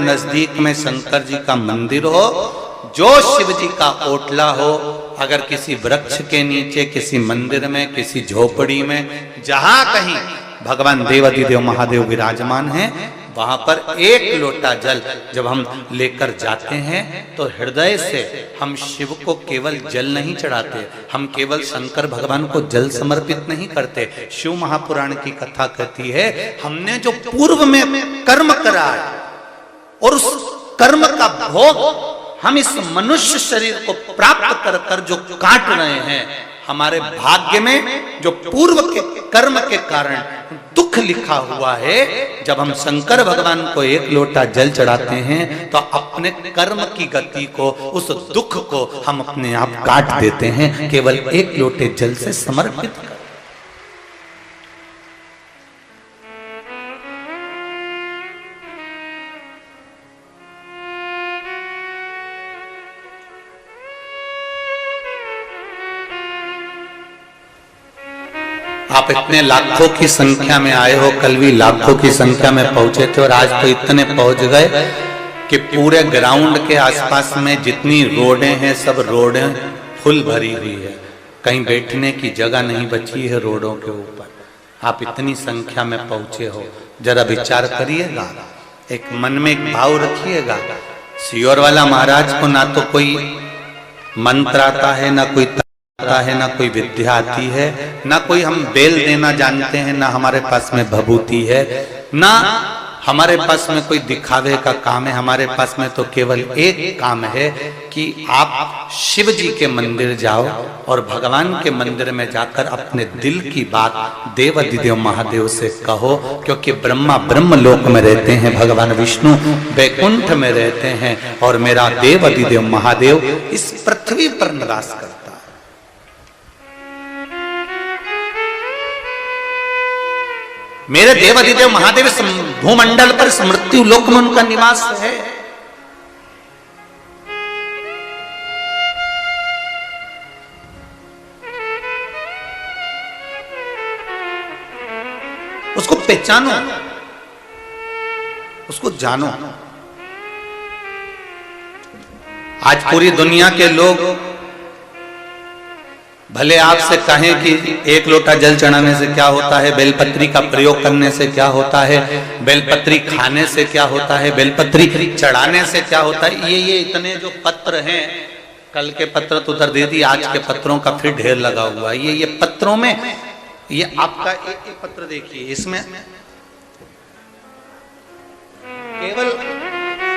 नजदीक में शंकर जी का मंदिर हो, जो शिव जी का ओटला हो, अगर किसी वृक्ष के नीचे, किसी मंदिर में, किसी झोपड़ी में, जहां कहीं भगवान देवाधिदेव महादेव विराजमान हैं, वहां पर एक लोटा जल जब हम लेकर जाते हैं तो हृदय से हम शिव को केवल जल नहीं चढ़ाते, हम केवल शंकर भगवान को जल समर्पित नहीं करते। शिव महापुराण की कथा कहती है, हमने जो पूर्व में कर्म करा है और उस कर्म का भोग हम इस मनुष्य शरीर को प्राप्त कर कर जो काट रहे हैं, हमारे भाग्य में जो पूर्व के कर्म के कारण दुख लिखा हुआ है, जब हम शंकर भगवान को एक लोटा जल चढ़ाते हैं तो अपने कर्म की गति को, उस दुख को हम अपने आप काट देते हैं, केवल एक लोटे जल से समर्पित कर। आप इतने लाखों की संख्या में आए हो, कल भी लाखों की संख्या में पहुंचे थे और आज तो इतने पहुंच गए कि पूरे ग्राउंड के आसपास में जितनी रोडें हैं सब रोडें फुल भरी हुई है, कहीं बैठने की जगह नहीं बची है रोडों के ऊपर। आप इतनी संख्या में पहुंचे हो, जरा विचार करिएगा, एक मन में एक भाव रखिएगा। सियोर वाला महाराज को ना तो कोई मंत्र आता है, ना कोई है, ना कोई विद्या आती है, ना कोई हम बेल देना जानते हैं, ना हमारे पास में भभूति है, ना हमारे पास में कोई दिखावे का काम है। हमारे पास में तो केवल एक काम है कि आप शिव जी के मंदिर जाओ और भगवान के मंदिर में जाकर अपने दिल की बात देवाधिदेव महादेव से कहो, क्योंकि ब्रह्मा ब्रह्मलोक में रहते हैं, भगवान विष्णु वैकुंठ में रहते हैं और मेरा देवाधिदेव महादेव इस पृथ्वी पर निवास करता है। मेरे देवाधिदेव महादेव भूमंडल पर मृत्यु लोक में उनका निवास है। उसको पहचानो, उसको जानो। आज पूरी दुनिया के लोग भले आपसे कहें कि एक लोटा जल चढ़ाने से क्या होता है, बेलपत्री का प्रयोग करने से क्या होता है, बेलपत्री खाने से क्या होता है, बेलपत्री चढ़ाने से क्या होता है, ये इतने जो पत्र हैं, कल के पत्र तो उधर दे दी, आज के पत्रों का फिर ढेर लगा हुआ है। ये पत्रों में, ये आपका एक पत्र देखिए, इसमें केवल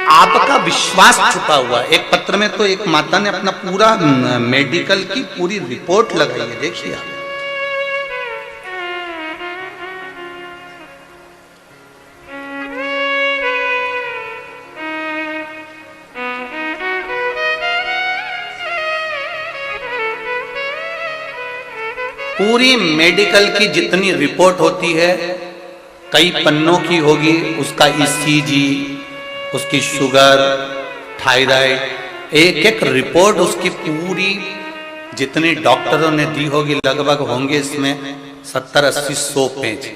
आपका विश्वास छुपा हुआ है। एक पत्र में तो एक माता ने अपना पूरा मेडिकल की पूरी रिपोर्ट लगाई है, देखिए आप। पूरी मेडिकल की जितनी रिपोर्ट होती है, कई पन्नों की होगी, उसका ईसीजी, उसकी शुगर, थायराइड, एक एक रिपोर्ट उसकी पूरी जितने डॉक्टरों ने दी होगी, लगभग होंगे इसमें 70-80-100 पेज।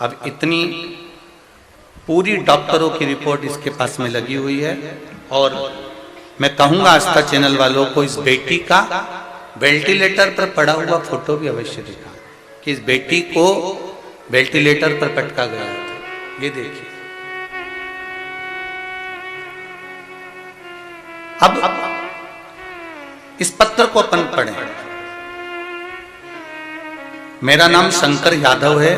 अब इतनी पूरी डॉक्टरों की रिपोर्ट इसके पास में लगी हुई है। और मैं कहूंगा आस्था चैनल वालों को, इस बेटी का वेंटिलेटर पर पड़ा हुआ फोटो भी अवश्य दिखा कि इस बेटी को वेंटिलेटर पर पटका गया था। ये देखिए, अब इस पत्र को अपन पढ़ें। मेरा नाम शंकर यादव है,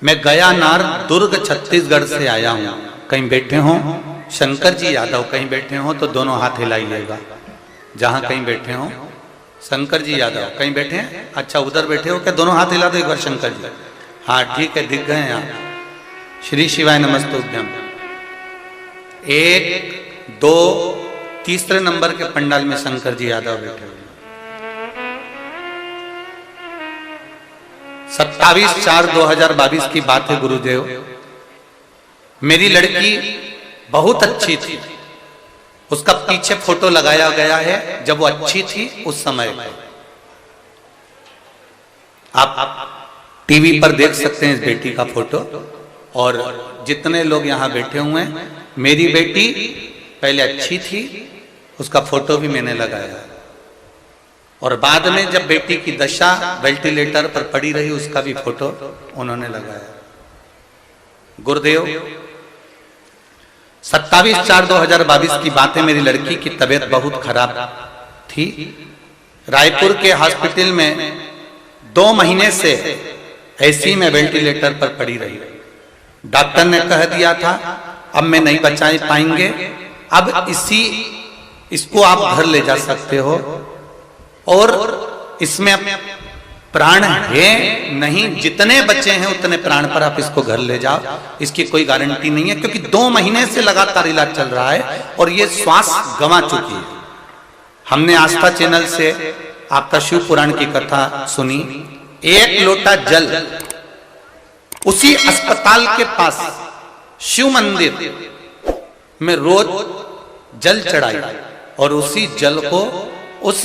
मैं गयानार दुर्ग छत्तीसगढ़ से आया हूं। कहीं बैठे हो शंकर जी यादव, कहीं बैठे हो तो दोनों हाथ हिलाइएगा। जहां कहीं बैठे हो शंकर जी यादव, कहीं बैठे हैं? अच्छा, उधर बैठे हो क्या? दोनों हाथ हिला दो एक बार शंकर जी। हाँ ठीक है, दिख गए हैं आप। श्री शिवाय नमस्तुभ्यं। 1, 2, तीसरे नंबर के पंडाल में शंकर जी यादव बैठे हुए। 27/4/2022 की बात है गुरुदेव। मेरी लड़की बहुत अच्छी थी, उसका पीछे फोटो लगाया गया है जब वो अच्छी थी उस समय। आप टीवी पर देख सकते हैं इस बेटी का फोटो। और जितने लोग यहाँ बैठे हुए हैं, मेरी बेटी पहले अच्छी थी, उसका फोटो भी मैंने लगाया, और बाद में जब बेटी की दशा वेंटिलेटर पर पड़ी रही, उसका भी फोटो उन्होंने लगाया। गुरुदेव 27/4/2022 की बात है। मेरी लड़की की तबीयत बहुत खराब थी। रायपुर के हॉस्पिटल में 2 महीने से ऐसी में वेंटिलेटर पर पड़ी रही। डॉक्टर ने कह दिया था अब मैं नहीं बचा पाएंगे, अब इसको आप घर ले जा सकते हो, और इसमें प्राण है नहीं, जितने बच्चे हैं उतने प्राण पर आप इसको घर ले जाओ, इसकी कोई गारंटी नहीं है, क्योंकि 2 महीने से लगातार इलाज चल रहा है और ये श्वास गंवा चुकी है। हमने आस्था चैनल से आपका शिव पुराण की कथा सुनी। 1 लोटा जल उसी अस्पताल के पास शिव मंदिर में रोज जल चढ़ाई, और उसी जल को उस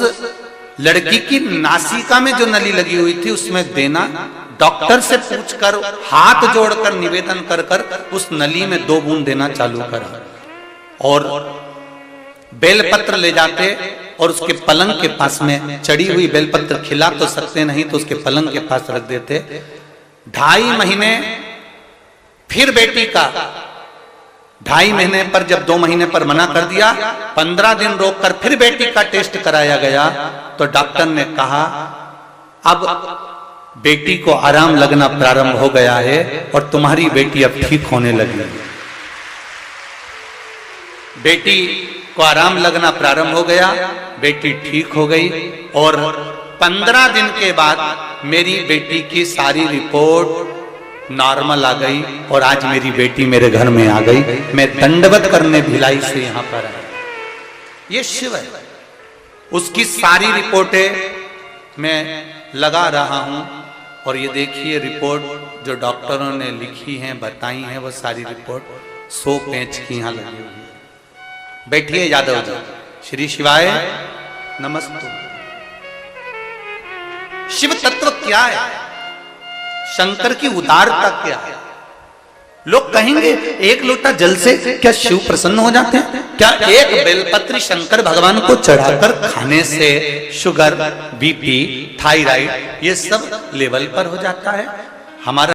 लड़की की नासिका में जो नली लगी हुई थी उसमें देना। डॉक्टर से पूछकर, हाथ जोड़कर निवेदन कर कर उस नली में 2 बूंद देना चालू करा, और बेलपत्र ले जाते और उसके पलंग के पास में चढ़ी हुई बेलपत्र, खिला तो सकते नहीं तो उसके पलंग के पास रख देते। 2.5 महीने फिर बेटी का, 2.5 महीने पर जब 2 महीने पर मना कर दिया, 15 दिन रोककर फिर बेटी का टेस्ट कराया गया, तो डॉक्टर ने कहा अब बेटी को आराम लगना प्रारंभ हो गया है और तुम्हारी बेटी अब ठीक होने लगी। बेटी को आराम लगना प्रारंभ हो गया, बेटी ठीक हो गई, और 15 दिन के बाद मेरी बेटी की सारी रिपोर्ट नॉर्मल आ गई, और आज मेरी बेटी मेरे घर में आ गई। मैं दंडवत करने भिलाई से यहां पर आया। ये शिव है, उसकी सारी रिपोर्टें मैं लगा रहा हूं, और ये देखिए रिपोर्ट जो डॉक्टरों ने लिखी हैं, बताई हैं, वो सारी रिपोर्ट 100 पेज की यहां लगी हुई है। बैठिए यादव जी। श्री शिवाय नमस्तु। शिव तत्व क्या है, शंकर की उदारता क्या है? लोग कहेंगे 1 लोटा जल से क्या शिव प्रसन्न हो जाते हैं? क्या 1 बेलपत्री शंकर भगवान को चढ़ाकर खाने से शुगर, बीपी, थायराइड ये सब लेवल पर हो जाता है? हमारा